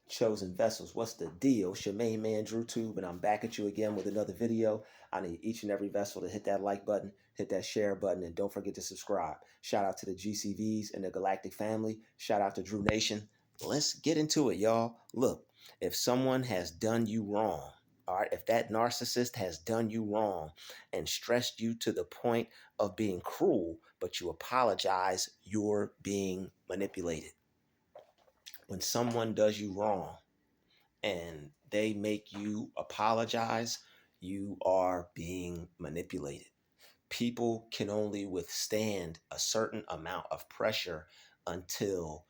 Chosen vessels, what's the deal? It's your main man Drew Tube, and I'm back at you again with another video. I need each and every vessel to hit that like button, hit that share button, and don't forget to subscribe. Shout out to the GCVs and the Galactic family. Shout out to Drew Nation. Let's get into it, y'all. Look, if someone has done you wrong, all right, if that narcissist has done you wrong and stressed you to the point of being cruel, but you apologize, you're being manipulated. When someone does you wrong and they make you apologize, you are being manipulated. People can only withstand a certain amount of pressure until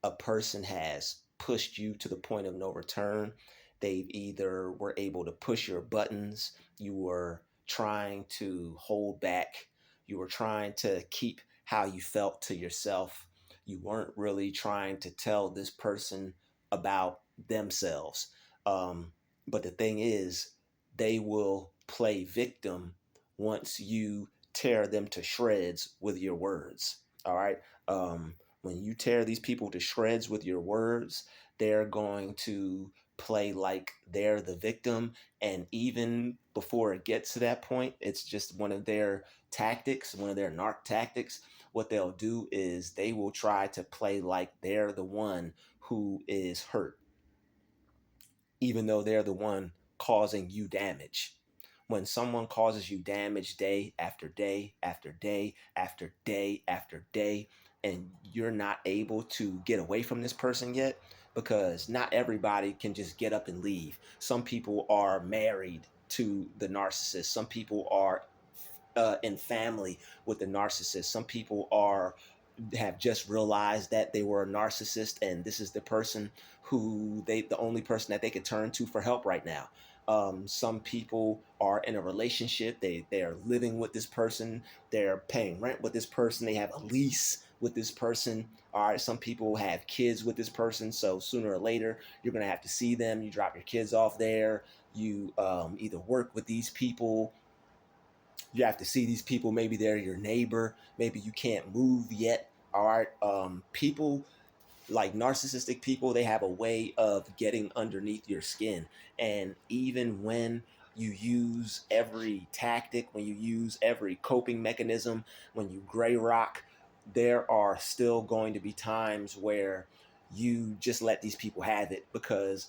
a person has pushed you to the point of no return. They either were able to push your buttons, you were trying to hold back, you were trying to keep how you felt to yourself. You weren't really trying to tell this person about themselves. But the thing is, they will play victim once you tear them to shreds with your words. All right. When you tear these people to shreds with your words, they're going to play like they're the victim. And even before it gets to that point, it's just one of their tactics, one of their narc tactics. What they'll do is they will try to play like they're the one who is hurt, even though they're the one causing you damage. When someone causes you damage day after day after day after day after day, and you're not able to get away from this person yet, because not everybody can just get up and leave. Some people are married to the narcissist. Some people are in family with the narcissist. Some people have just realized that they were a narcissist, and this is the person who the only person that they could turn to for help right now. Some people are in a relationship. They are living with this person. They're paying rent with this person. They have a lease with this person. All right. Some people have kids with this person. So sooner or later, you're going to have to see them. You drop your kids off there. You either work with these people. You have to see these people. Maybe they're your neighbor. Maybe you can't move yet. All right. People like narcissistic people, they have a way of getting underneath your skin. And even when you use every tactic, when you use every coping mechanism, when you gray rock, there are still going to be times where you just let these people have it, because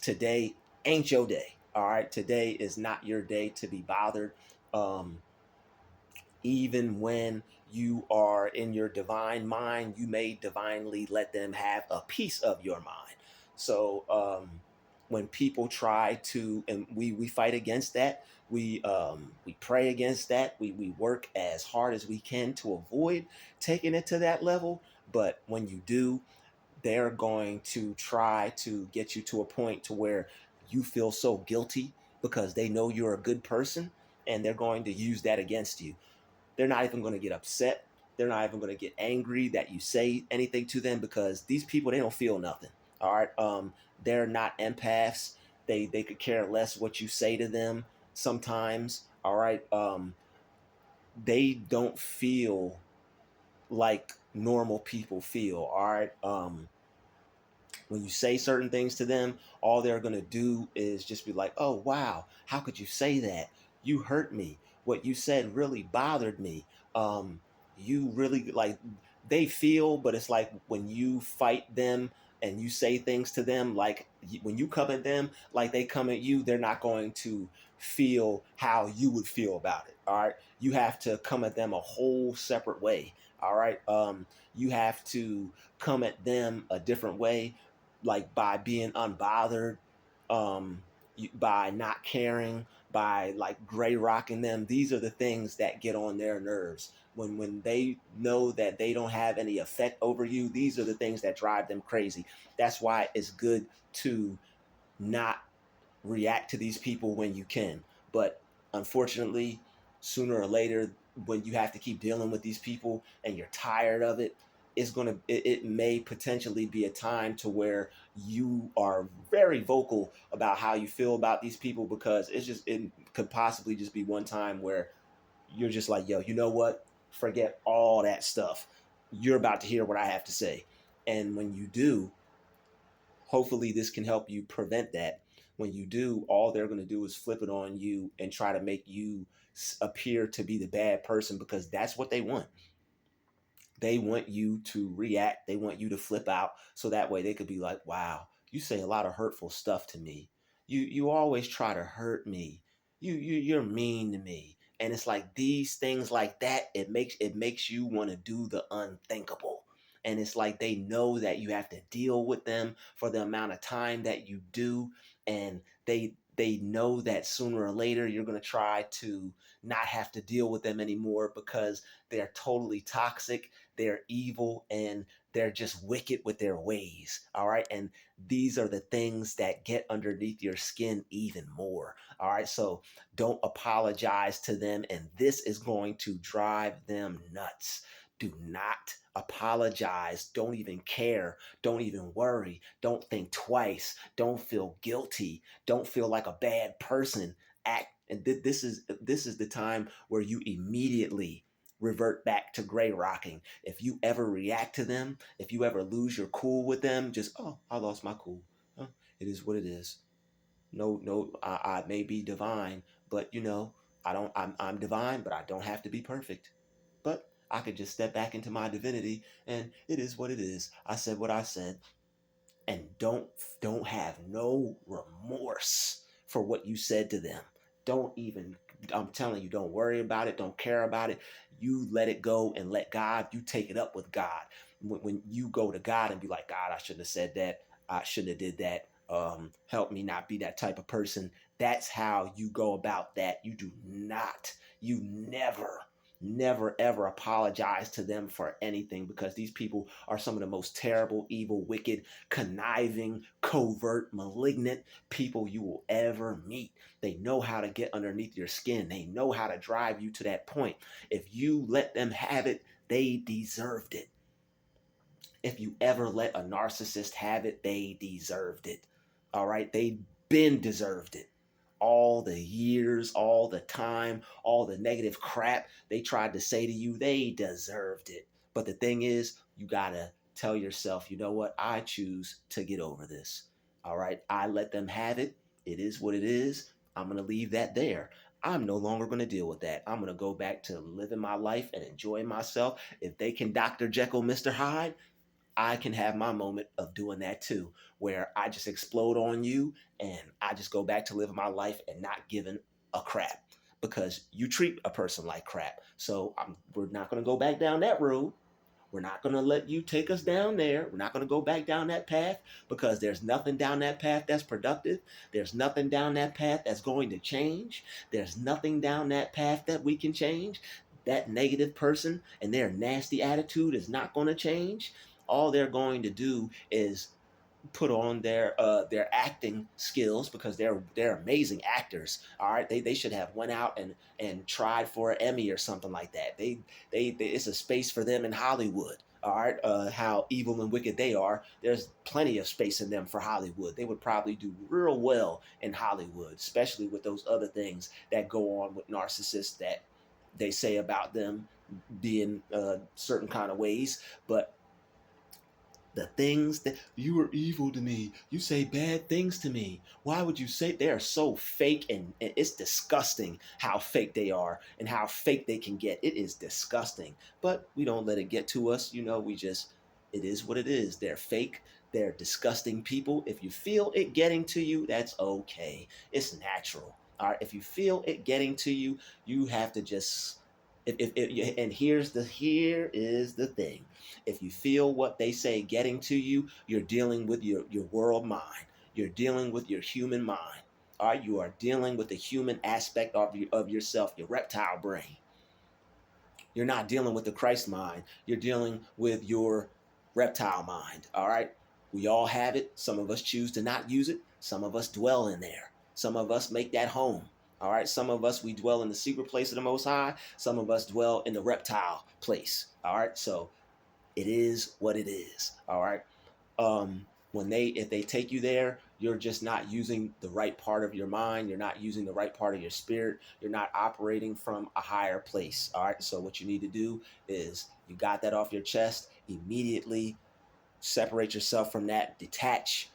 today ain't your day. All right. Today is not your day to be bothered. Um, Even when you are in your divine mind, you may divinely let them have a piece of your mind. So when people try to, and we fight against that, we pray against that, we work as hard as we can to avoid taking it to that level. But when you do, they're going to try to get you to a point to where you feel so guilty because they know you're a good person, and they're going to use that against you. They're not even going to get upset. They're not even going to get angry that you say anything to them, because these people, they don't feel nothing. All right. They're not empaths. They could care less what you say to them sometimes. All right. They don't feel like normal people feel. All right. When you say certain things to them, all they're going to do is just be like, oh, wow, how could you say that? You hurt me. What you said really bothered me. You really like, they feel, but it's like when you fight them and you say things to them, like when you come at them, like they come at you, they're not going to feel how you would feel about it. All right. You have to come at them a whole separate way. All right. You have to come at them a different way, like by being unbothered, by not caring, by like gray rocking them. These are the things that get on their nerves. When they know that they don't have any effect over you, these are the things that drive them crazy. That's why it's good to not react to these people when you can. But unfortunately, sooner or later, when you have to keep dealing with these people and you're tired of it, it may potentially be a time to where you are very vocal about how you feel about these people, because it could possibly just be one time where you're just like, yo, you know what? Forget all that stuff. You're about to hear what I have to say. And when you do, Hopefully this can help you prevent that. When you do, all they're going to do is flip it on you and try to make you appear to be the bad person, because that's what they want. They want you to react. They want you to flip out, so that way they could be like, wow, you say a lot of hurtful stuff to me. You always try to hurt me. You're mean to me. And it's like these things like that, it makes you want to do the unthinkable. And it's like they know that you have to deal with them for the amount of time that you do. And they know that sooner or later you're going to try to not have to deal with them anymore, because they're totally toxic, they're evil, and they're just wicked with their ways. All right. And these are the things that get underneath your skin even more. All right. So don't apologize to them. And this is going to drive them nuts. Do not apologize. Don't even care. Don't even worry. Don't think twice. Don't feel guilty. Don't feel like a bad person. Act. And this is the time where you immediately revert back to gray rocking. If you ever react to them, if you ever lose your cool with them, just, oh, I lost my cool. Huh? It is what it is. No, no, I may be divine, but I'm divine, but I don't have to be perfect. But I could just step back into my divinity, and it is what it is. I said what I said. And don't have no remorse for what you said to them. Don't even, I'm telling you, don't worry about it. Don't care about it. You let it go and let God. You take it up with God. When you go to God and be like, God, I shouldn't have said that. I shouldn't have did that. Help me not be that type of person. That's how you go about that. You do not, you never ever apologize to them for anything, because these people are some of the most terrible, evil, wicked, conniving, covert, malignant people you will ever meet. They know how to get underneath your skin. They know how to drive you to that point. If you let them have it, they deserved it. If you ever let a narcissist have it, they deserved it. All right? They been deserved it. All the years, all the time, all the negative crap they tried to say to you, they deserved it. But the thing is, you got to tell yourself, you know what? I choose to get over this. All right? I let them have it. It is what it is. I'm going to leave that there. I'm no longer going to deal with that. I'm going to go back to living my life and enjoying myself. If they can Dr. Jekyll, Mr. Hyde, I can have my moment of doing that too, where I just explode on you and I just go back to living my life and not giving a crap, because you treat a person like crap. So we're not going to go back down that road. We're not going to let you take us down there. We're not going to go back down that path, because there's nothing down that path that's productive. There's nothing down that path that's going to change. There's nothing down that path that we can change. That negative person and their nasty attitude is not going to change. All they're going to do is put on their acting skills, because they're amazing actors. All right, they should have went out and tried for an Emmy or something like that. They it's a space for them in Hollywood. All right, how evil and wicked they are. There's plenty of space in them for Hollywood. They would probably do real well in Hollywood, especially with those other things that go on with narcissists that they say about them being certain kind of ways. But the things that you are evil to me, you say bad things to me, why would you say? They are so fake, and it's disgusting how fake they are and how fake they can get. It is disgusting, but we don't let it get to us. We just, it is what it is. They're fake. They're disgusting people. If you feel it getting to you, that's okay. It's natural. All right, if you feel it getting to you, you have to just, and here is the thing. If you feel what they say getting to you, you're dealing with your world mind. You're dealing with your human mind. All right, you are dealing with the human aspect of yourself, your reptile brain. You're not dealing with the Christ mind. You're dealing with your reptile mind. All right, we all have it. Some of us choose to not use it. Some of us dwell in there. Some of us make that home. All right, some of us, we dwell in the secret place of the Most High. Some of us dwell in the reptile place. All right, so it is what it is. All right. If they take you there, you're just not using the right part of your mind. You're not using the right part of your spirit. You're not operating from a higher place. All right. So what you need to do is, you got that off your chest, immediately separate yourself from that, detach,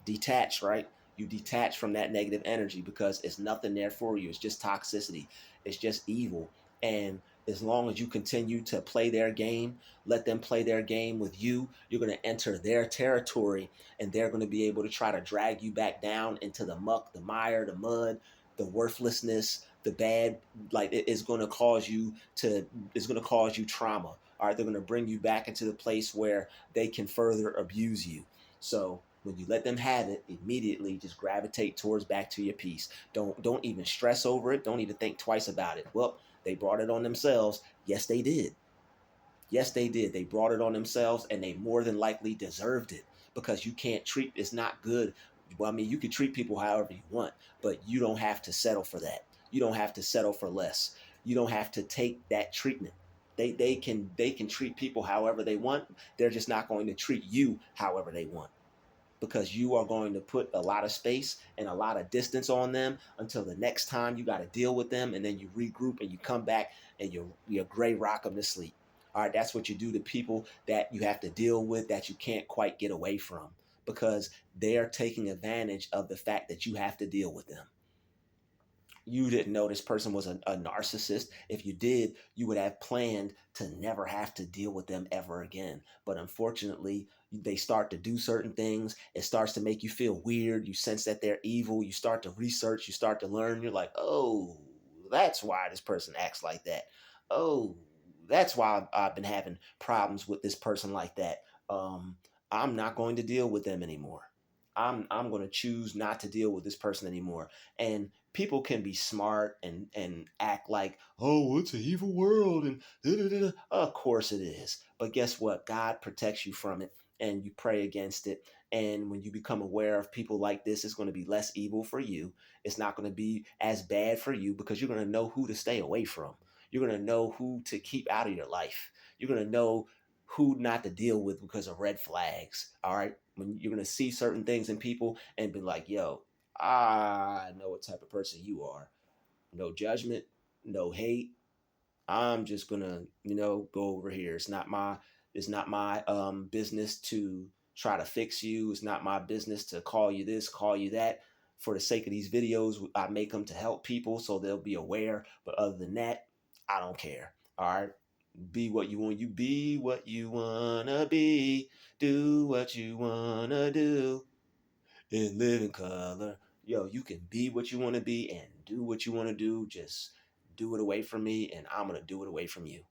detach, right? You detach from that negative energy because it's nothing there for you. It's just toxicity. It's just evil. And as long as you continue to play their game, let them play their game with you, you're going to enter their territory, and they're going to be able to try to drag you back down into the muck, the mire, the mud, the worthlessness, the bad. Like, it is going to cause you to, it's going to cause you trauma. All right, they're going to bring you back into the place where they can further abuse you. So when you let them have it, immediately just gravitate towards back to your peace. Don't even stress over it. Don't even think twice about it. Well, they brought it on themselves. Yes, they did. Yes, they did. They brought it on themselves, and they more than likely deserved it, because you can't treat, it's not good. Well, I mean, you can treat people however you want, but you don't have to settle for that. You don't have to settle for less. You don't have to take that treatment. They can treat people however they want. They're just not going to treat you however they want, because you are going to put a lot of space and a lot of distance on them until the next time you got to deal with them, and then you regroup and you come back and you're gray rock them to sleep. All right, that's what you do to people that you have to deal with, that you can't quite get away from, because they're taking advantage of the fact that you have to deal with them. You didn't know this person was a narcissist. If you did, you would have planned to never have to deal with them ever again. But unfortunately, they start to do certain things. It starts to make you feel weird. You sense that they're evil. You start to research. You start to learn. You're like, oh, that's why this person acts like that. Oh, that's why I've been having problems with this person like that. Um, I'm not going to deal with them anymore. I'm going to choose not to deal with this person anymore. And people can be smart and act like, oh, it's an evil world, and da, da, da. Of course it is. But guess what? God protects you from it, and you pray against it. And when you become aware of people like this, it's going to be less evil for you. It's not going to be as bad for you, because you're going to know who to stay away from. You're going to know who to keep out of your life. You're going to know who not to deal with because of red flags. All right. When you're going to see certain things in people and be like, yo, I know what type of person you are. No judgment, no hate. I'm just gonna, go over here. It's not my business to try to fix you. It's not my business to call you this, call you that. For the sake of these videos, I make them to help people so they'll be aware. But other than that, I don't care. All right. Be what you want. You be what you wanna be. Do what you wanna do and live in color. Yo, you can be what you want to be and do what you want to do. Just do it away from me, and I'm gonna do it away from you.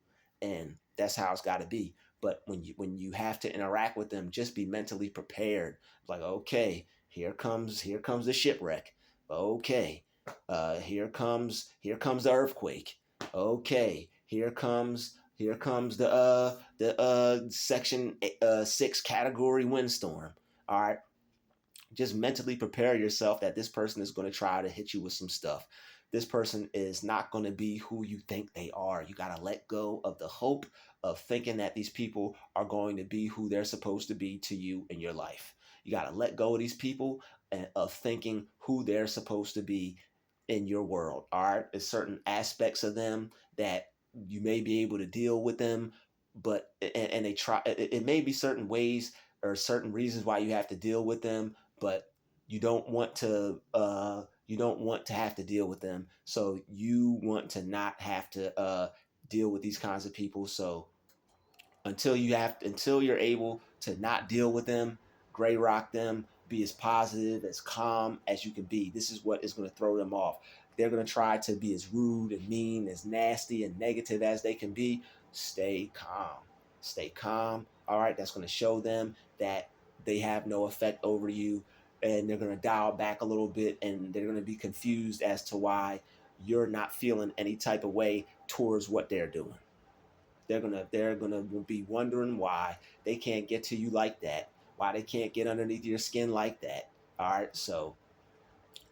And that's how it's got to be. But when you have to interact with them, just be mentally prepared. Like, okay, here comes the shipwreck. Okay, here comes the earthquake. Okay, here comes the section 6 category windstorm. All right, just mentally prepare yourself that this person is going to try to hit you with some stuff. This person is not going to be who you think they are. You got to let go of the hope of thinking that these people are going to be who they're supposed to be to you in your life. You got to let go of these people and of thinking who they're supposed to be in your world. All right, there's certain aspects of them that you may be able to deal with them, but and they try. It may be certain ways or certain reasons why you have to deal with them, but you don't want to have to deal with them. So you want to not have to deal with these kinds of people. So until you're able to not deal with them, gray rock them, be as positive, as calm as you can be. This is what is going to throw them off. They're going to try to be as rude and mean, as nasty and negative as they can be. Stay calm. Stay calm. All right, that's going to show them that they have no effect over you, and they're going to dial back a little bit, and they're going to be confused as to why you're not feeling any type of way towards what they're doing. They're gonna be wondering why they can't get to you like that, why they can't get underneath your skin like that. All right, so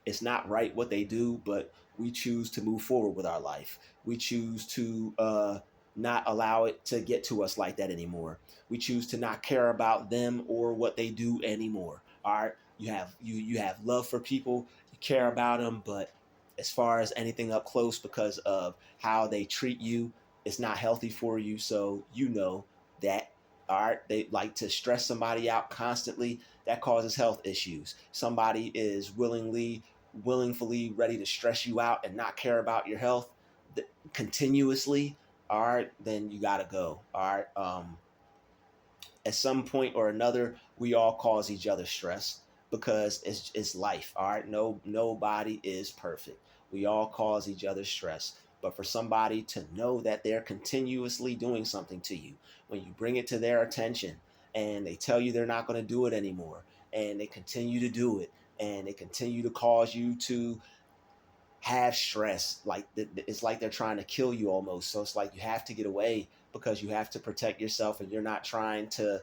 it's not right what they do, but we choose to move forward with our life. We choose to not allow it to get to us like that anymore. We choose to not care about them or what they do anymore. All right, you have love for people, you care about them, but as far as anything up close, because of how they treat you, it's not healthy for you. So you know that. All right, they like to stress somebody out constantly. That causes health issues. Somebody is willingly ready to stress you out and not care about your health continuously. All right, then you gotta go. All right. At some point or another, we all cause each other stress because it's life. All right. Nobody is perfect. We all cause each other stress. But for somebody to know that they're continuously doing something to you, when you bring it to their attention and they tell you they're not going to do it anymore, and they continue to do it, and they continue to cause you to have stress, like it's like they're trying to kill you almost. So it's like you have to get away because you have to protect yourself, and you're not trying to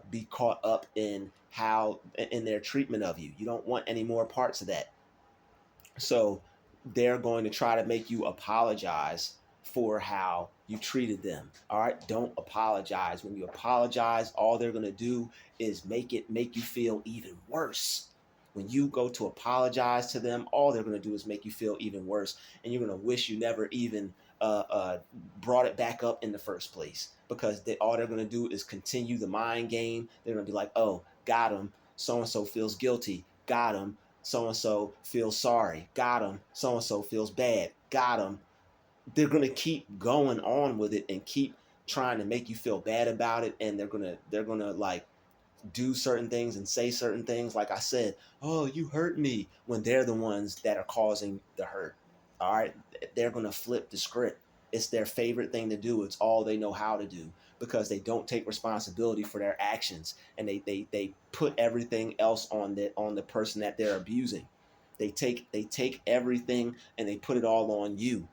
be caught up in how in their treatment of you. You don't want any more parts of that. So they're going to try to make you apologize for how you treated them. All right, don't apologize. When you apologize, all they're going to do is make you feel even worse. When you go to apologize to them, all they're going to do is make you feel even worse, and you're going to wish you never even brought it back up in the first place, because all they're going to do is continue the mind game. They're going to be like, oh, got him. So and so feels guilty. Got him. So and so feels sorry. Got him. So and so feels bad. Got him. They're gonna keep going on with it and keep trying to make you feel bad about it, and they're gonna like do certain things and say certain things. Like I said, oh, you hurt me, when they're the ones that are causing the hurt. All right, they're gonna flip the script. It's their favorite thing to do. It's all they know how to do, because they don't take responsibility for their actions, and they put everything else on the person that they're abusing. They take everything and they put it all on you,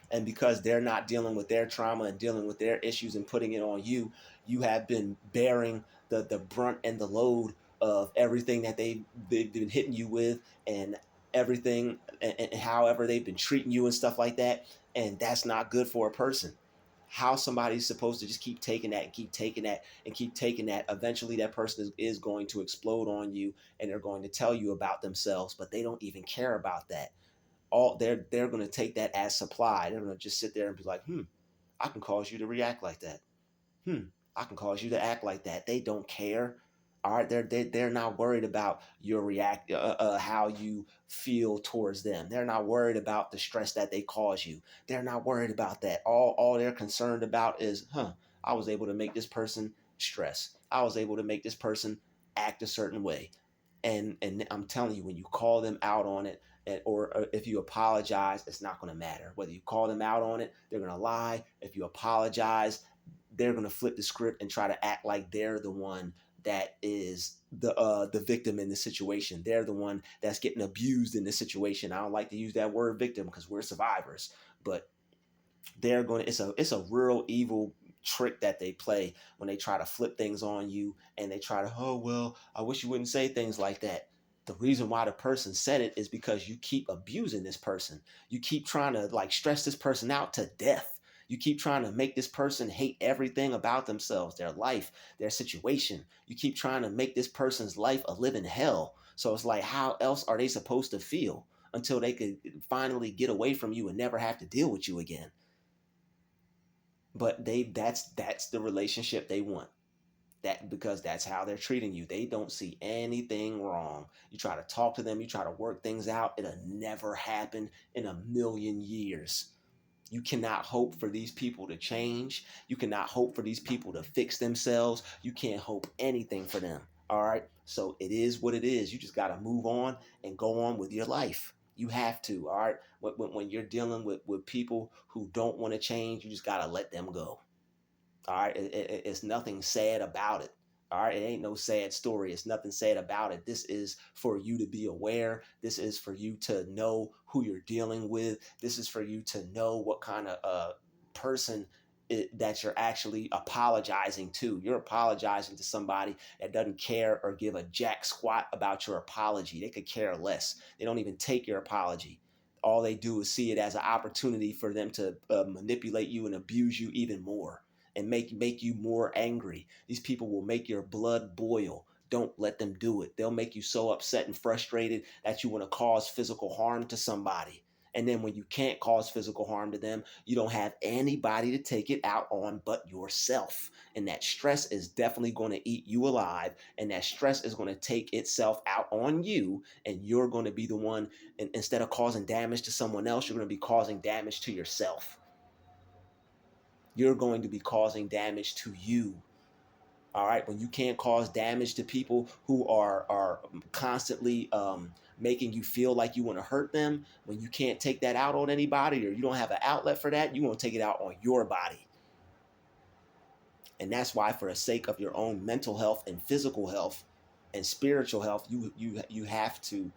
and because they're not dealing with their trauma and dealing with their issues and putting it on you, you have been bearing the brunt and the load of everything that they've been hitting you with, and everything, and however they've been treating you and stuff like that. And that's not good for a person. How somebody's supposed to just keep taking that and keep taking that and keep taking that, eventually that person is going to explode on you, and they're going to tell you about themselves, but they don't even care about that. All they're going to take that as supply. They're going to just sit there and be like, I can cause you to react like that. hmm, I can cause you to act like that. They don't care. All right, they're not worried about your how you feel towards them. They're not worried about the stress that they cause you. They're not worried about that. All they're concerned about is, I was able to make this person stress. I was able to make this person act a certain way. And I'm telling you, when you call them out on it, or if you apologize, it's not going to matter. Whether you call them out on it, they're going to lie. If you apologize, they're going to flip the script and try to act like they're the one that is the victim in the situation. They're the one that's getting abused in this situation. I don't like to use that word victim because we're survivors, but they're going to it's a real evil trick that they play when they try to flip things on you, and they try to, oh well, I wish you wouldn't say things like that. The reason why the person said it is because you keep abusing this person. You keep trying to like stress this person out to death. You keep trying to make this person hate everything about themselves, their life, their situation. You keep trying to make this person's life a living hell. So it's like, how else are they supposed to feel until they could finally get away from you and never have to deal with you again? But that's the relationship they want. That because that's how they're treating you. They don't see anything wrong. You try to talk to them, you try to work things out, it'll never happen in a million years. You cannot hope for these people to change. You cannot hope for these people to fix themselves. You can't hope anything for them. All right. So it is what it is. You just got to move on and go on with your life. You have to. All right. When you're dealing with people who don't want to change, you just got to let them go. All right, it's nothing sad about it. All right, it ain't no sad story. It's nothing sad about it. This is for you to be aware. This is for you to know who you're dealing with. This is for you to know what kind of person that you're actually apologizing to. You're apologizing to somebody that doesn't care or give a jack squat about your apology. They could care less. They don't even take your apology. All they do is see it as an opportunity for them to manipulate you and abuse you even more, and make you more angry. These people will make your blood boil. Don't let them do it. They'll make you so upset and frustrated that you want to cause physical harm to somebody. And then when you can't cause physical harm to them, you don't have anybody to take it out on but yourself. And that stress is definitely going to eat you alive. And that stress is going to take itself out on you. And you're going to be the one, and instead of causing damage to someone else, you're going to be causing damage to yourself. You're going to be causing damage to you. All right, when you can't cause damage to people who are constantly making you feel like you want to hurt them, when you can't take that out on anybody, or you don't have an outlet for that, you want to take it out on your body. And that's why, for the sake of your own mental health and physical health and spiritual health, you have to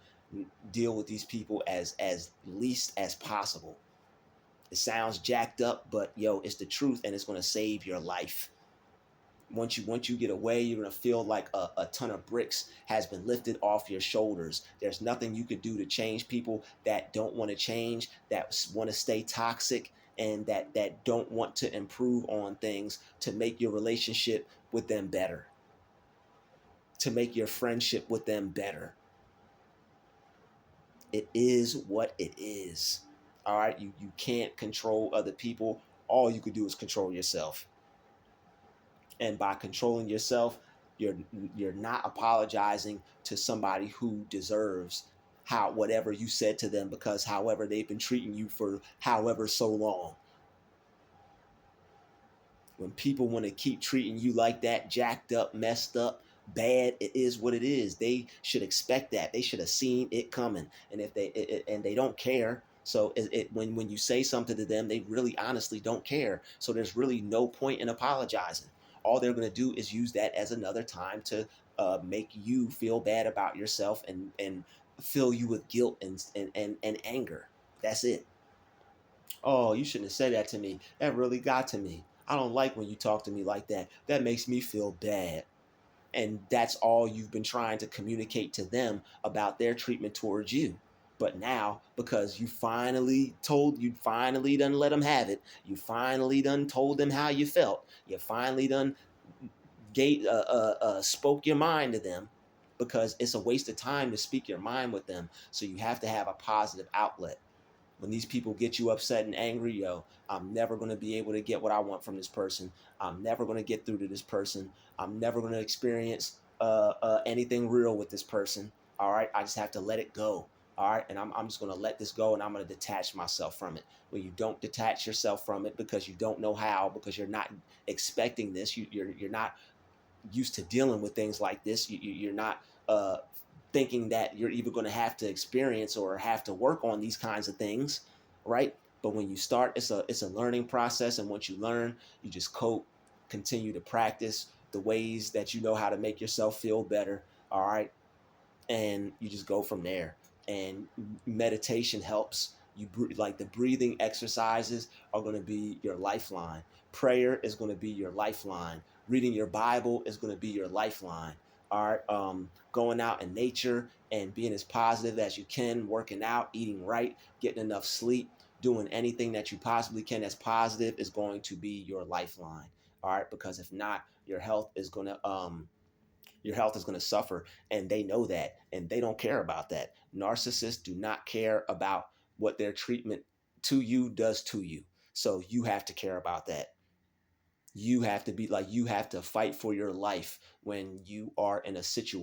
deal with these people as least as possible. It sounds jacked up, but yo, it's the truth, and it's going to save your life. Once you get away, you're going to feel like a ton of bricks has been lifted off your shoulders. There's nothing you could do to change people that don't want to change, that want to stay toxic, and that don't want to improve on things to make your relationship with them better, to make your friendship with them better. It is what it is. All right, you can't control other people. All you could do is control yourself. And by controlling yourself, you're you're not apologizing to somebody who deserves how whatever you said to them, because however they've been treating you for however so long. When people want to keep treating you like that, jacked up, messed up, bad, it is what it is. They should expect that. They should have seen it coming. And if and they don't care. So when you say something to them, they really honestly don't care. So there's really no point in apologizing. All they're going to do is use that as another time to make you feel bad about yourself, and fill you with guilt and anger. That's it. Oh, you shouldn't have said that to me. That really got to me. I don't like when you talk to me like that. That makes me feel bad. And that's all you've been trying to communicate to them about their treatment towards you. But now, because you finally done let them have it, you finally done told them how you felt, you finally done spoke your mind to them, because it's a waste of time to speak your mind with them. So you have to have a positive outlet. When these people get you upset and angry, yo, I'm never going to be able to get what I want from this person. I'm never going to get through to this person. I'm never going to experience anything real with this person. All right. I just have to let it go. All right. And I'm just going to let this go, and I'm going to detach myself from it. When you don't detach yourself from it because you don't know how, because you're not expecting this, you're not used to dealing with things like this. You're not thinking that you're either going to have to experience or have to work on these kinds of things, right? But when you start, it's a learning process, and once you learn, you just cope, continue to practice the ways that you know how to make yourself feel better. All right, and you just go from there. And meditation helps you. Like, the breathing exercises are going to be your lifeline. Prayer is going to be your lifeline. Reading your Bible is going to be your lifeline. All right, going out in nature and being as positive as you can, working out, eating right, getting enough sleep, doing anything that you possibly can that's positive is going to be your lifeline. All right, because if not, your health is going to suffer, and they know that, and they don't care about that. Narcissists do not care about what their treatment to you does to you. So you have to care about that. You have to fight for your life when you are in a situation